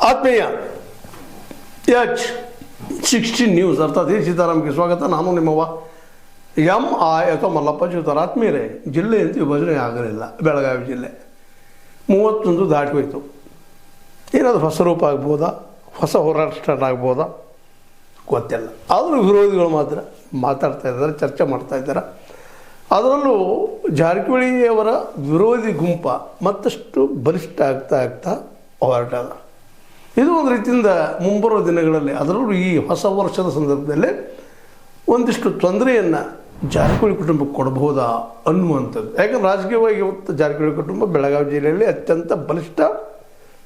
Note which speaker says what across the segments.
Speaker 1: ಆತ್ಮೀಯ H16 news ಅರ್ಥಾತ್ ಸೀತಾರಾಮ್ಗೆ ಸ್ವಾಗತ. ನಾನು ನಿಮ್ಮವ MI ಅಥವಾ ಮಲ್ಲಪ್ಪ ಚೂತಾರ. ಆತ್ಮೀಯರೇ, ಜಿಲ್ಲೆ ಅಂತ ವಿಭಜನೆ ಆಗಲಿಲ್ಲ. ಬೆಳಗಾವಿ ಜಿಲ್ಲೆ 31 ದಾಟಿ ಹೋಯಿತು. ಏನಾದರೂ ಹೊಸ ರೂಪ ಆಗ್ಬೋದಾ, ಹೊಸ ಹೋರಾಟ ಸ್ಟಾರ್ಟ್ ಆಗ್ಬೋದಾ ಗೊತ್ತಿಲ್ಲ. ಆದರೂ ವಿರೋಧಿಗಳು ಮಾತ್ರ ಮಾತಾಡ್ತಾ ಇದ್ದಾರೆ, ಚರ್ಚೆ ಮಾಡ್ತಾ ಇದ್ದಾರೆ. ಅದರಲ್ಲೂ ಜಾರಕಿಹೊಳಿಯವರ ವಿರೋಧಿ ಗುಂಪ ಮತ್ತಷ್ಟು ಬಲಿಷ್ಠ ಆಗ್ತಾ ಹೊರಟಾಗ ಇದು ಒಂದು ರೀತಿಯಿಂದ ಮುಂಬರುವ ದಿನಗಳಲ್ಲಿ, ಅದರಲ್ಲೂ ಈ ಹೊಸ ವರ್ಷದ ಸಂದರ್ಭದಲ್ಲಿ ಒಂದಿಷ್ಟು ತೊಂದರೆಯನ್ನು ಜಾರಕಿಹೊಳಿ ಕುಟುಂಬಕ್ಕೆ ಕೊಡಬಹುದಾ ಅನ್ನುವಂಥದ್ದು. ಯಾಕಂದ್ರೆ ರಾಜಕೀಯವಾಗಿ ಇವತ್ತು ಜಾರಕಿಹೊಳಿ ಕುಟುಂಬ ಬೆಳಗಾವಿ ಜಿಲ್ಲೆಯಲ್ಲಿ ಅತ್ಯಂತ ಬಲಿಷ್ಠ,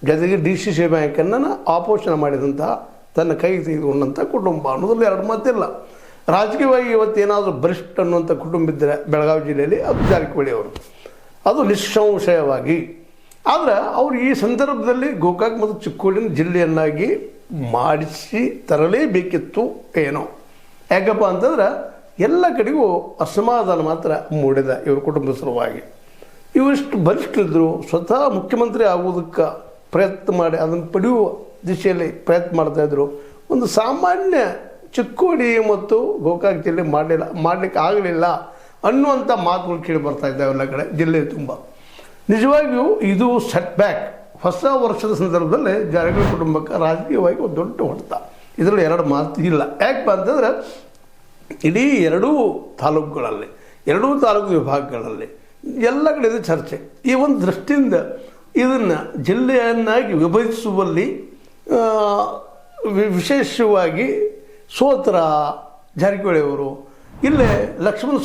Speaker 1: ಜೊತೆಗೆ DCC ಬ್ಯಾಂಕನ್ನು ಆಪೋಷಣೆ ಮಾಡಿದಂತಹ, ತನ್ನ ಕೈಗೆ ತೆಗೆದುಕೊಂಡಂಥ ಕುಟುಂಬ ಅನ್ನೋದ್ರಲ್ಲಿ ಎರಡು ಮಾತಿಲ್ಲ. ರಾಜಕೀಯವಾಗಿ ಇವತ್ತೇನಾದರೂ ಬಲಿಷ್ಠ ಅನ್ನುವಂಥ ಕುಟುಂಬ ಇದ್ದರೆ ಬೆಳಗಾವಿ ಜಿಲ್ಲೆಯಲ್ಲಿ ಅದು ಜಾರಕಿಹೊಳಿ ಅವರು, ಅದು ನಿಸ್ಸಂಶಯವಾಗಿ. ಆದರೆ ಅವರು ಈ ಸಂದರ್ಭದಲ್ಲಿ ಗೋಕಾಕ್ ಮತ್ತು ಚಿಕ್ಕೋಡಿನ ಜಿಲ್ಲೆಯನ್ನಾಗಿ ಮಾಡಿಸಿ ತರಲೇಬೇಕಿತ್ತು ಏನೋ. ಯಾಕಪ್ಪ ಅಂತಂದ್ರೆ ಎಲ್ಲ ಕಡೆಗೂ ಅಸಮಾಧಾನ ಮಾತ್ರ ಮೂಡಿದ ಇವ್ರ ಕುಟುಂಬದ ಸಲುವಾಗಿ. ಇವರಿಷ್ಟು ಬಲಿಷ್ಠರಿದ್ದರು, ಸ್ವತಃ ಮುಖ್ಯಮಂತ್ರಿ ಆಗುವುದಕ್ಕೆ ಪ್ರಯತ್ನ ಮಾಡಿ ಅದನ್ನು ಪಡೆಯುವ ದಿಶೆಯಲ್ಲಿ ಪ್ರಯತ್ನ ಮಾಡ್ತಾಯಿದ್ರು. ಒಂದು ಸಾಮಾನ್ಯ ಚಿಕ್ಕೋಡಿ ಮತ್ತು ಗೋಕಾಕ್ ಜಿಲ್ಲೆ ಮಾಡಲಿಕ್ಕೆ ಆಗಲಿಲ್ಲ ಅನ್ನುವಂಥ ಮಾತುಗಳು ಕೇಳಿ ಬರ್ತಾ ಇದ್ದಾವೆ ಎಲ್ಲ ಕಡೆ ಜಿಲ್ಲೆ ತುಂಬ. ನಿಜವಾಗಿಯೂ ಇದು ಸೆಟ್ ಬ್ಯಾಕ್. ಹೊಸ ವರ್ಷದ ಸಂದರ್ಭದಲ್ಲಿ ಜಾರಕಿಹೊಳಿ ಕುಟುಂಬಕ್ಕೆ ರಾಜಕೀಯವಾಗಿ ಒಂದು ದೊಡ್ಡ ಹೊಡೆತ, ಇದರಲ್ಲಿ ಎರಡು ಮಾತು ಇಲ್ಲ. ಯಾಕಪ್ಪ ಅಂತಂದರೆ ಇಡೀ ಎರಡೂ ತಾಲೂಕುಗಳಲ್ಲಿ, ಎರಡೂ ತಾಲೂಕು ವಿಭಾಗಗಳಲ್ಲಿ ಎಲ್ಲ ಕಡೆ ಇದು ಚರ್ಚೆ. ಈ ಒಂದು ದೃಷ್ಟಿಯಿಂದ ಇದನ್ನು ಜಿಲ್ಲೆಯನ್ನಾಗಿ ವಿಭಜಿಸುವಲ್ಲಿ ವಿಶೇಷವಾಗಿ ಸೋತರ ಜಾರಕಿಹೊಳಿ ಅವರು. ಇಲ್ಲೇ ಲಕ್ಷ್ಮಣ